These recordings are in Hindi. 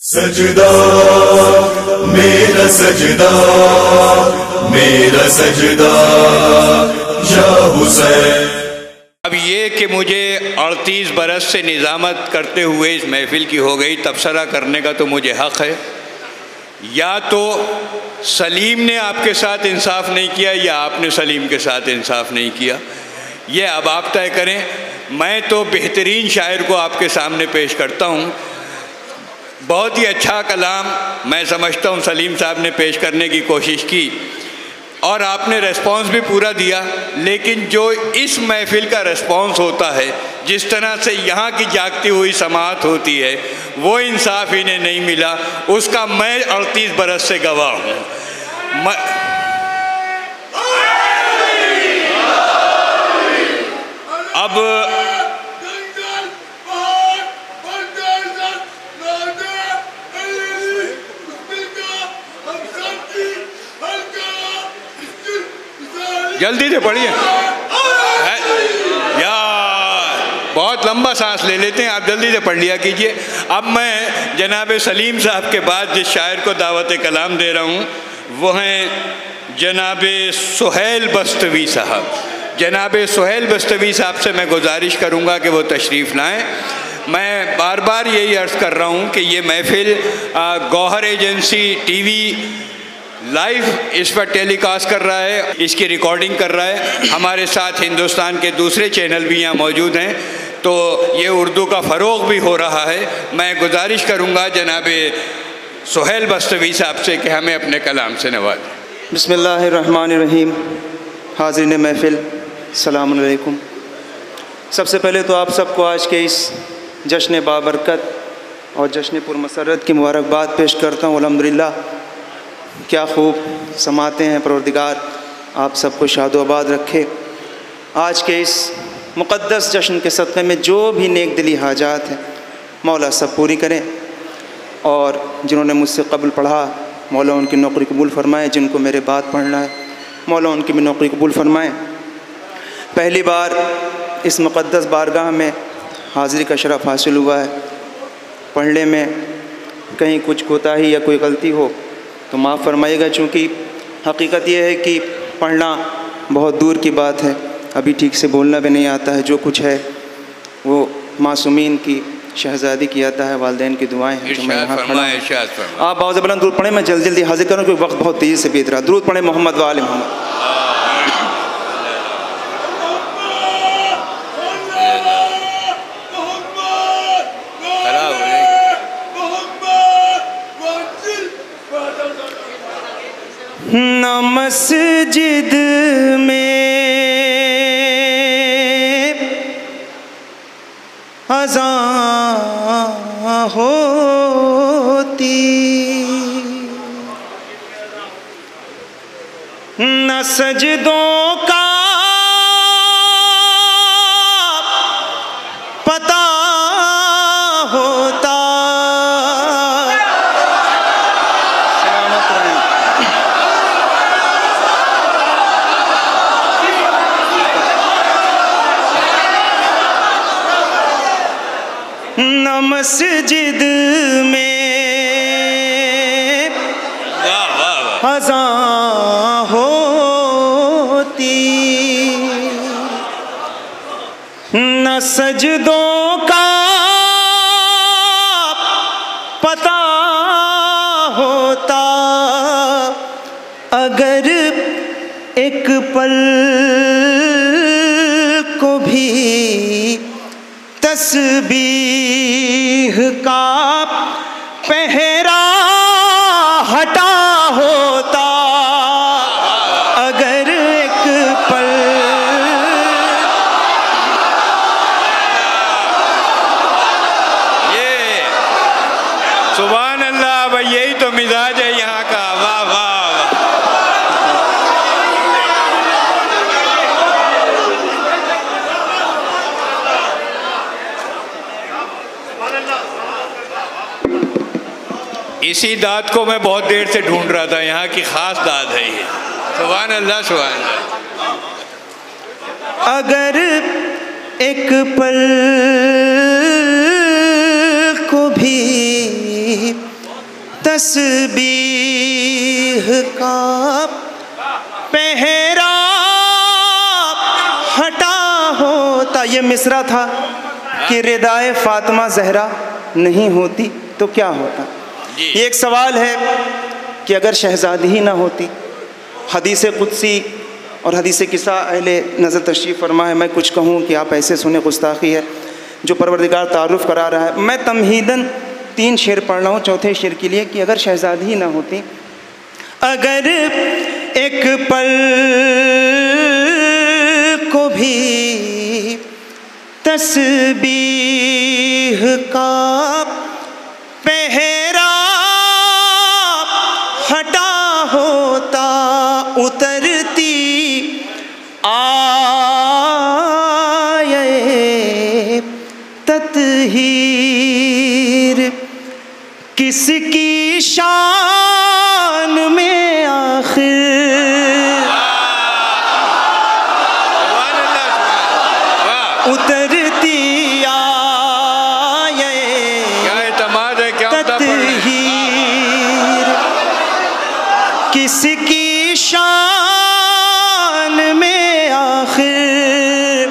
सजदा मेरा सजदा, मेरा सजदा या हुसैन। अब ये कि मुझे 38 बरस से निज़ामत करते हुए इस महफिल की हो गई, तबसरा करने का तो मुझे हक़ है। या तो सलीम ने आपके साथ इंसाफ नहीं किया या आपने सलीम के साथ इंसाफ नहीं किया, ये अब आप तय करें। मैं तो बेहतरीन शायर को आपके सामने पेश करता हूँ। बहुत ही अच्छा कलाम मैं समझता हूँ सलीम साहब ने पेश करने की कोशिश की और आपने रेस्पॉन्स भी पूरा दिया, लेकिन जो इस महफिल का रेस्पॉन्स होता है, जिस तरह से यहाँ की जागती हुई समाअत होती है, वो इंसाफ इन्हें नहीं मिला। उसका मैं 38 बरस से गवाह हूँ। अब जल्दी से पढ़िए यार, बहुत लंबा सांस ले लेते हैं, आप जल्दी से पढ़ लिया कीजिए। अब मैं जनाब सलीम साहब के बाद जिस शायर को दावत कलाम दे रहा हूँ वो हैं जनाब सुहेल बस्तवी साहब। जनाब सुहेल बस्तवी साहब से मैं गुजारिश करूँगा कि वो तशरीफ़ लाएँ। मैं बार बार यही अर्ज़ कर रहा हूँ कि ये महफिल गौहर एजेंसी टीवी लाइव इस पर टेलीकास्ट कर रहा है, इसकी रिकॉर्डिंग कर रहा है। हमारे साथ हिंदुस्तान के दूसरे चैनल भी यहाँ मौजूद हैं, तो ये उर्दू का फ़रोग़ भी हो रहा है। मैं गुजारिश करूँगा जनाब सुहेल बस्तवी साहब से कि हमें अपने कलाम से नवाजें। बिस्मिल्लाहिर्रहमानिर्रहीम। हाज़रीन महफ़िल, सलाम अलैकुम। सबसे पहले तो आप सबको आज के इस जश्न बाबरकत और जश्न पुरमसरत की मुबारकबाद पेश करता हूँ। अल्हम्दुलिल्लाह, क्या खूब समाते हैं। परवरदिगार आप सबको शादोआबाद रखे। आज के इस मुक़द्दस जश्न के सदक़े में जो भी नेक दिली हाजात हैं मौला सब पूरी करें, और जिन्होंने मुझसे क़ब्ल पढ़ा मौला उनकी नौकरी कबूल फ़रमाएँ। जिनको मेरे बाद पढ़ना है मौला उनकी भी नौकरी कबूल फ़रमाएँ। पहली बार इस मुक़द्दस बारगाह में हाज़िरी का शरफ़ हासिल हुआ है। पढ़ने में कहीं कुछ कोताही या कोई गलती हो तो माफ़ फरमाइएगा, चूँकि हकीकत यह है कि पढ़ना बहुत दूर की बात है, अभी ठीक से बोलना भी नहीं आता है। जो कुछ है वो मासूमीन की शहज़ादी की आता है, वालिदैन की दुआएं हैं जो मैं यहाँ खड़ा हूँ। आप बहुत बुलंद दूर पढ़ें, मैं जल्दी जल्दी हाजिर करूँ क्योंकि वक्त बहुत तेज़ी से बीत रहा। दूर पढ़ें मोहम्मद व आले मोहम्मद। न मस्जिद में अज़ान होती, न सजदों का पता होता। न मस्जिद में अज़ान होती, न सजदों का पता होता। अगर एक पल को भी तस्बीह का पहरा हटा होता। अगर एक पल ये सुभान अल्लाह, भाई यही तो मिजाज है यहाँ का। वाह वाह। इसी दाद को मैं बहुत देर से ढूंढ रहा था, यहाँ की ख़ास दाद है ये। सुभान अल्लाह सुभान अल्लाह। अगर एक पल को भी तस्बीह का पहरा हटा होता। ये मिसरा था कि रिदाए फातिमा ज़हरा नहीं होती तो क्या होता। ये एक सवाल है कि अगर शहज़ादी ही ना होती, हदीस कुदसी और हदीस किस्सा अहले नज़र तशरीफ़ फरमा है, मैं कुछ कहूँ कि आप ऐसे सुने, गुस्ताखी है। जो परवरदिगार तारुफ़ करा रहा है, मैं तमहीदन 3 शेर पढ़ रहा हूँ चौथे शेर के लिए कि अगर शहज़ादी ही ना होती, अगर एक पल को भी तस्बीह का पहरा हटा होता, उतरती आये तत्हीर किसकी शान में आखिर। उतरती आये तत्हीर किसकी शान में आखिर।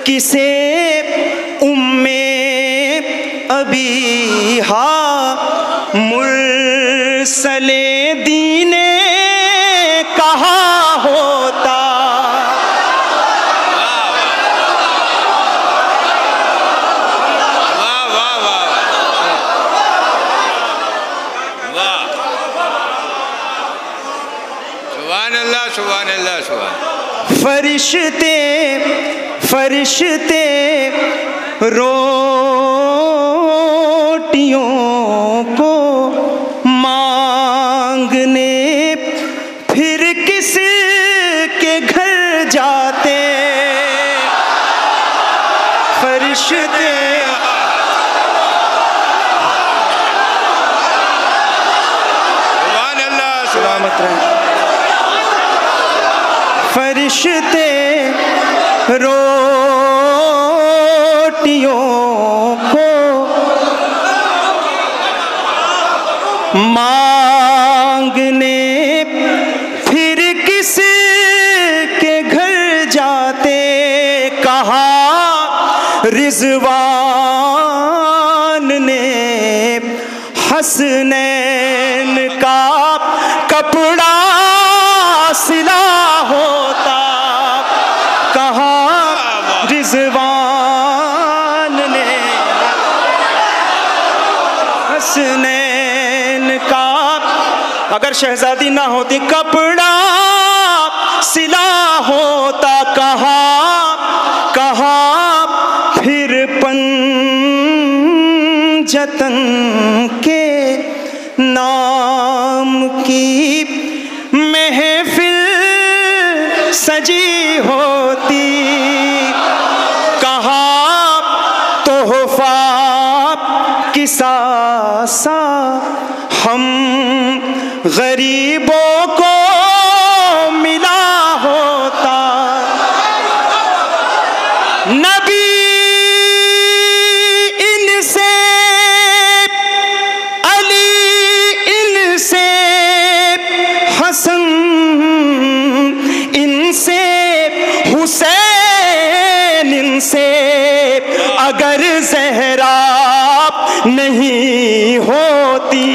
किसे उम्मे अबीहा मुरसले दीने कहा होता। फरिश्ते फरिश्ते रोटियों को मांगने फिर किस के घर जाते। फरिश्ते सलामत रहें। फरिश्ते रोटियों को मांगने फिर किस के घर जाते। कहा रिजवान ने हसनैन का कपड़ा सिला होता। कहा रिजवान ने हसनैन का, अगर शहजादी ना होती कपड़ा सिला होता। कहा कहा फिर पंजतन के नाम की महफिल सजी होती। कहा तोहफा किसा सा हम गरीबों को मिला होता। नबी इनसे अली इनसे हसन इनसे हुसैन इनसे अगर ज़हरा नहीं होती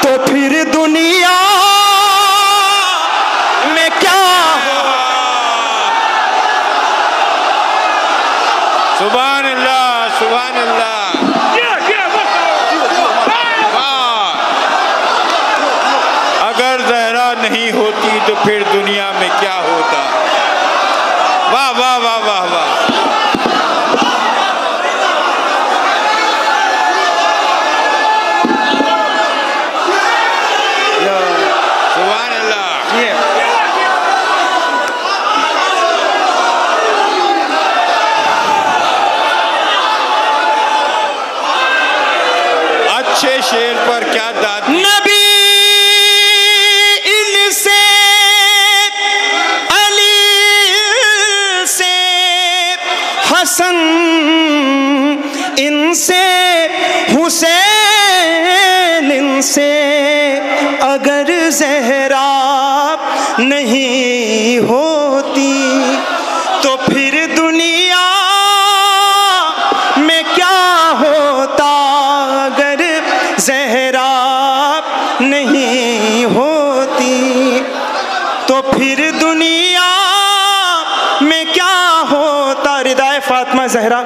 तो फिर दुनिया में क्या हो। सुभान अल्लाह, सुभान अल्लाह। अगर ज़हरा नहीं होती तो फिर दुनिया में क्या होता। वाह वाह वाह वाह वाह। सुभान अल्लाह। अच्छे शेर पर क्या दाद। नबी इनसे अली से हसन इनसे हुसैन इनसे ज़हरा नहीं होती तो फिर दुनिया में क्या होता। रिदाए फातिमा ज़हरा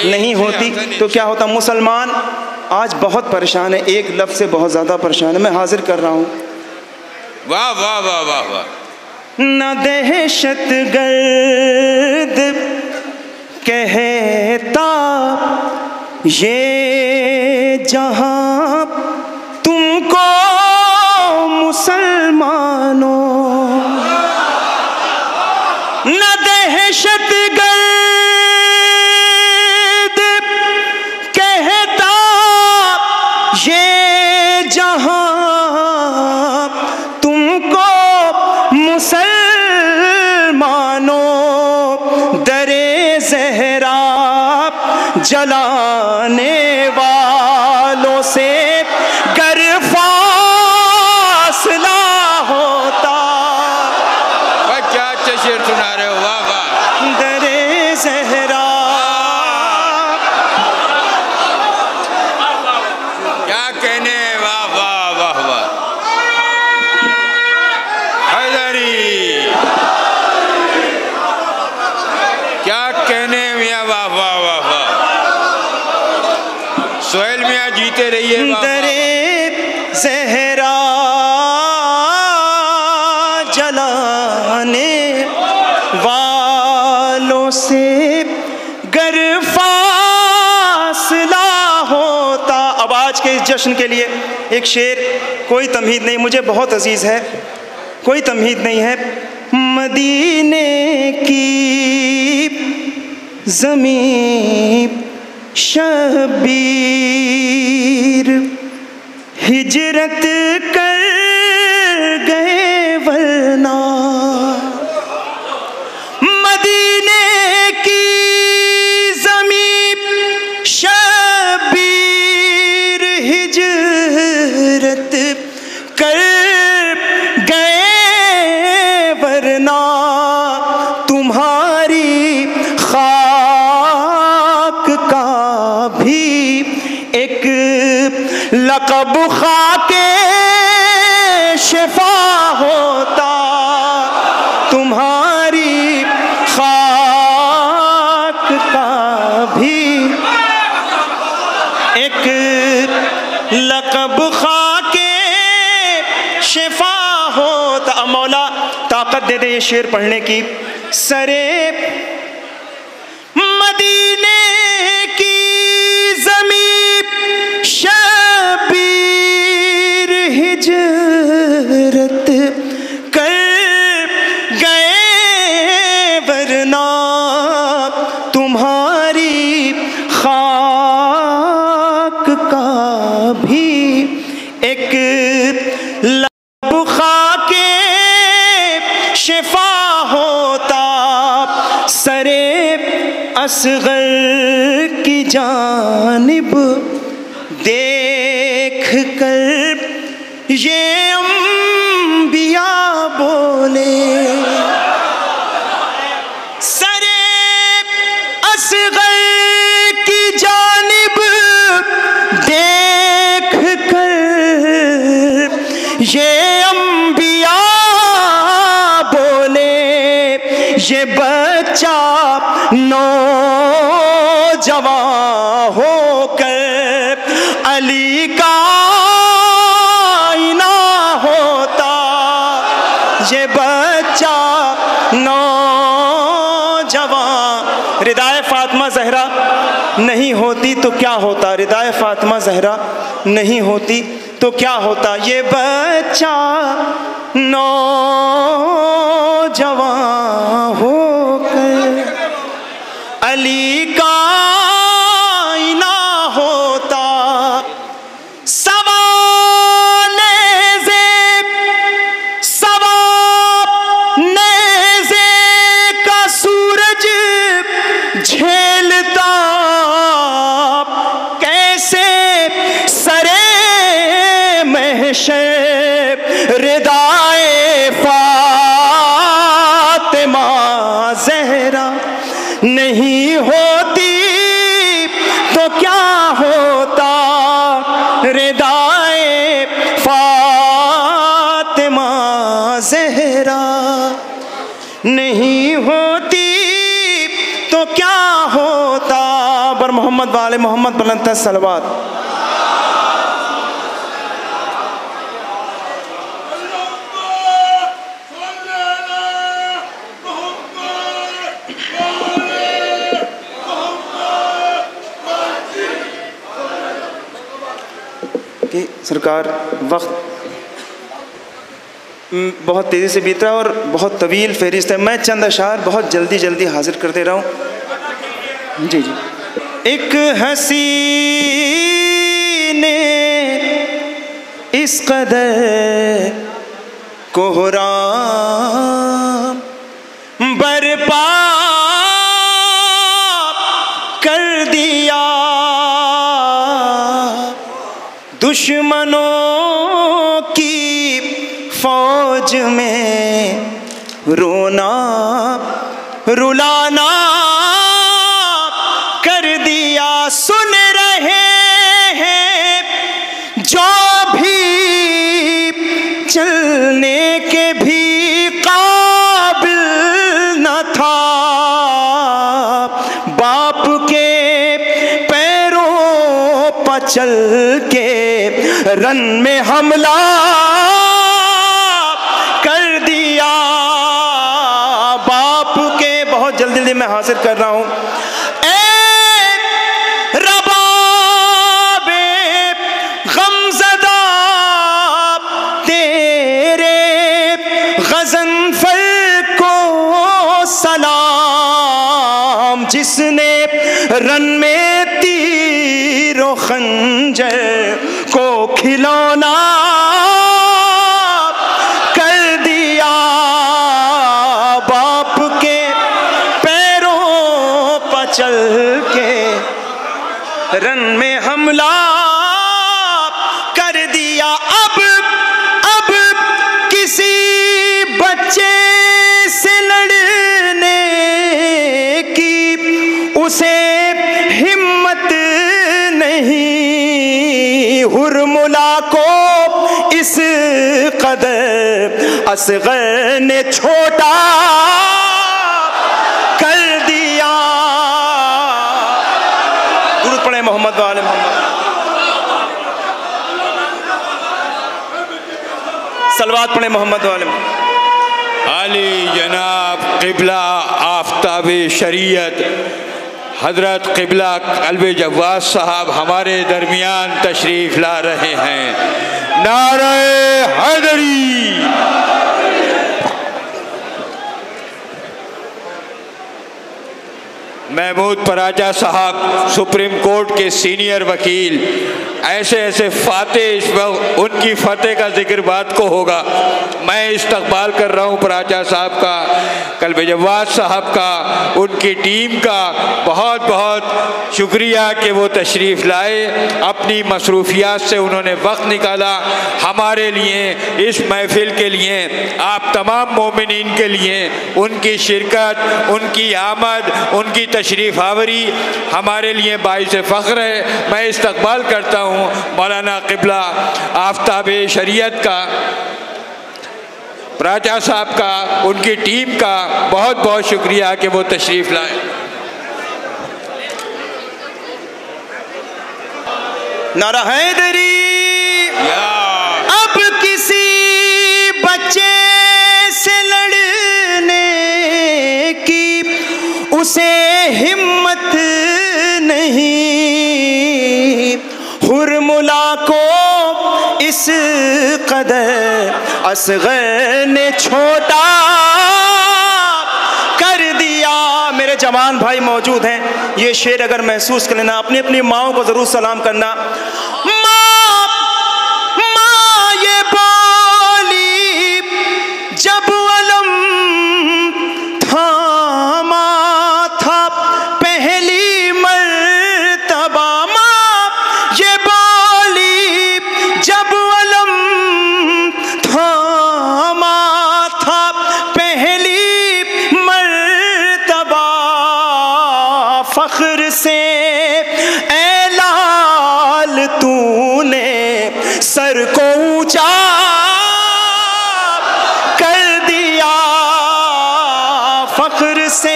नहीं होती तो क्या होता। मुसलमान आज बहुत परेशान है, एक लफ्ज़ से बहुत ज़्यादा परेशान है। मैं हाजिर कर रहा हूँ। वाह वाह वाह वाह वाह। न दहशत गर्द कहता ये जहां तुमको मुसलमानों, न दहशत गर्द कहता ये जहां तुमको मुसलमानों, दरे ज़हरा जलाने वालों से गर फासला होता। वाह क्या अच्छा शेर सुना रहे हो। वाह वाह। दरे ज़हरा क्या कहने। वाह वाह वाह वाह। हैदरी क्या कहने मियाँ। वाह वाह वाह वाह। सोहेल मियाँ जीते रहिए। दरे ज़हरा जलाने वालों से गर फासला होता। अब आज के इस जश्न के लिए एक शेर, कोई तमहीद नहीं, मुझे बहुत अजीज़ है, कोई तमहीद नहीं है। मदीने की ज़मीं शबीर हिजरत कर गए वरना, मदीने की ज़मीं शबीर हिजरत कर गए वरना, तुम्हारी खाक का भी एक लक़ब खाके शिफा होता। तुम्हारी खाक का भी एक लक़ब खाके शिफा होता। अब मौला ताकत दे दे ये शेर पढ़ने की। सरे मदीने की ज़मीं शबीर हिजरत कर गए वरना, तुम्हारी खाक का भी एक लब खाके शिफा होता। सरे असगर की जानिब देख कर ये अंबिया बोले, सरे असगर की जानिब देख कर ये अंबिया बोले, ये बच्चा नौजवान होकर अली का आईना होता। ये बच्चा नौजवान। रिदाए फातिमा ज़हरा नहीं होती तो क्या होता। रिदाए फातिमा ज़हरा नहीं होती तो क्या होता। ये बच्चा नौजवान होकर अली का आईना होता। नेज़े का सूरज झेलता कैसे सरे महशर रिदाए फातिमा बेटाए फातिमा ज़हरा, नहीं होती तो क्या होता। बर मोहम्मद वाले मोहम्मद बुलंद सलवात। कि सरकार वक्त बहुत तेज़ी से बीत रहा है और बहुत तवील फहरिस्त है। मैं चंद अशार बहुत जल्दी जल्दी हाजिर कर दे रहा हूँ। जी जी। एक हंसी ने इस कदर कोहराम बर्पा कर दिया, दुश्मनों की फौज में रोना रुलाना कर दिया। सुन रहे हैं जो भी चलने के भी काबिल न था, बाप के पैरों पर चल के रन में हमला कर दिया। बाप के बहुत जल्दी मैं हासिल कर रहा हूं। रबाबे गमज़दा तेरे गज़नफ़र को सलाम, जिसने रन में तीर खंजर को खिलौना कर दिया। बाप के पैरों पर चल के रन में हमला कर दिया। अब किसी बच्चे से लड़ने की उसे हिम्मत नहीं, हुरमुला को इस कदर असग़र ने छोटा कर दिया। दुरूद पढ़े मोहम्मद वाले मोहम्मद, सलवात पढ़े मोहम्मद वाले आली जनाब क़िबला आफ्ताब शरीयत हज़रत क़िबला क़ल्बे जव्वाद साहब हमारे दरमियान तशरीफ़ ला रहे हैं। नारे हैदरी। महमूद पराजा साहब सुप्रीम कोर्ट के सीनियर वकील, ऐसे ऐसे फ़ातेह इस वक्त उनकी फ़तेह का जिक्र बात को होगा। मैं इस्तक़बाल कर रहा हूँ पराजा साहब का, क़ल्बे जव्वाद साहब का, उनकी टीम का बहुत बहुत शुक्रिया कि वो तशरीफ़ लाए। अपनी मसरूफ़ियात से उन्होंने वक्त निकाला हमारे लिए, इस महफ़िल के लिए, आप तमाम मोमिनीन के लिए। उनकी शिरकत, उनकी आमद, उनकी तशरीफ़ आवरी हमारे लिए बाइस फ़ख्र है। मैं इस्तक़बाल करता हूँ मौलाना क़िबला आफ्ताब शरीयत का, पराजा साहब का, उनकी टीम का बहुत बहुत शुक्रिया कि वो तशरीफ़ लाए। नारा हैदरी। अब किसी बच्चे से लड़ने की उसे हिम्मत नहीं, हुरमुला को इस कदर असग़र ने छोटा कर दिया। मेरे जवान भाई मौजूद हैं, ये शेर अगर महसूस कर लेना, अपनी अपनी माओं को ज़रूर सलाम करना। माँ ये बोली जब अलम थामा था पहली मर्तबा, माँ ये बोली जब अलम थामा था पहली मर्तबा, फ़ख्र से ऐ लाल सर को ऊंचा कर दिया फख्र से,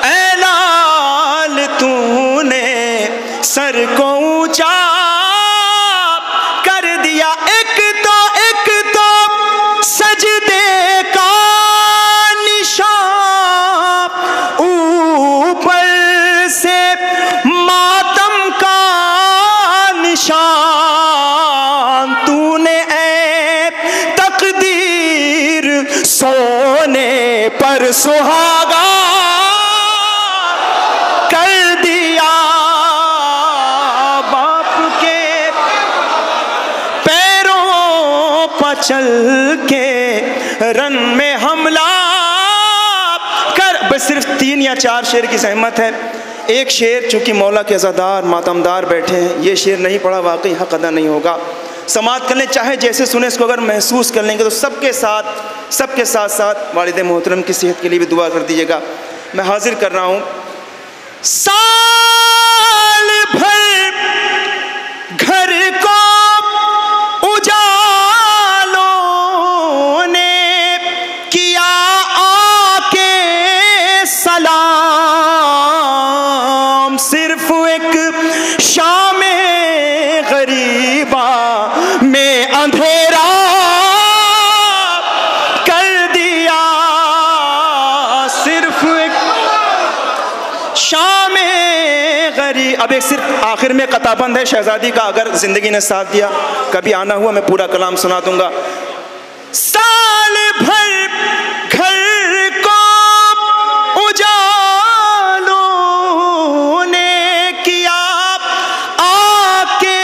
ऐलाल तूने सर को ऊंचा कर दिया। एक तो सजदे का निशान, ऊपर से मातम का निशान, तूने ऐ तकदीर सोने पर सुहागा कर दिया। बाप के पैरों पर चल के रन में हमला कर। बस सिर्फ 3 या 4 शेर की सहमत है। एक शेर चूंकि मौला के अज़ादार मातमदार बैठे हैं, ये शेर नहीं पढ़ा वाकई हक अदा नहीं होगा। समात कर लें, चाहे जैसे सुने, इसको अगर महसूस कर लेंगे तो सबके साथ साथ वालिद मोहतरम की सेहत के लिए भी दुआ कर दीजिएगा। मैं हाजिर कर रहा हूँ। साल भर घर को उजालों ने किया आके सलाम, सिर्फ एक शाम गरीबा में अंधेरा कर दिया। सिर्फ एक शाम गरीब। अब एक सिर्फ आखिर में कताबंद है शहजादी का, अगर जिंदगी ने साथ दिया कभी आना हुआ मैं पूरा कलाम सुना दूंगा। साल भर घर को उजालों ने किया आके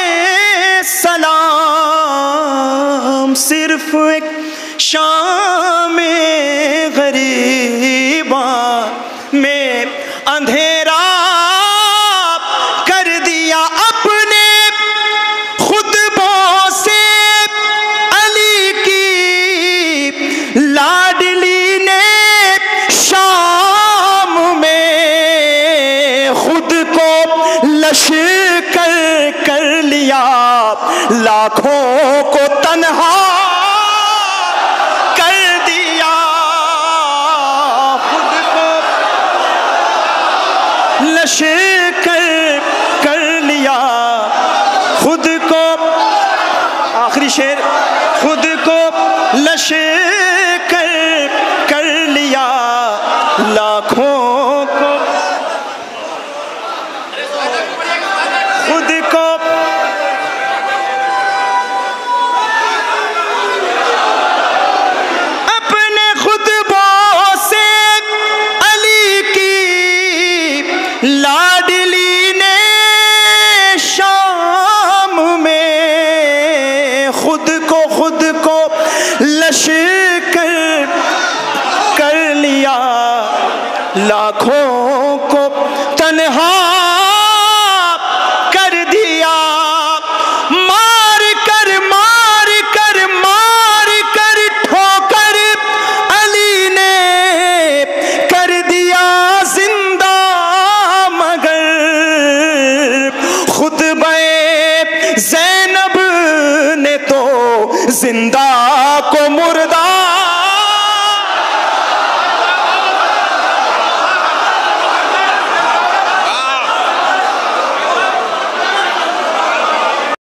सलाम, सिर्फ एक शाम गरीबा में अंधेरा कर दिया। अपने खुतबों से अली की लाडली ने शाम में खुद को लश्कर कर लिया, लाखों को तन्हा कर दिया। खुद को लश्कर कर लिया, खुद को, आखिरी शेर, खुद को लश्कर कर लिया, लाखों को खुद को अपने खुतबों से अली की लाडली ने शाम में खुद को लश्कर कर लिया, लाखों को तन्हा कर दिया। मार कर ठोकर अली ने कर दिया जिंदा, मगर खुतबे ज़ैनब ने तो जिंदा को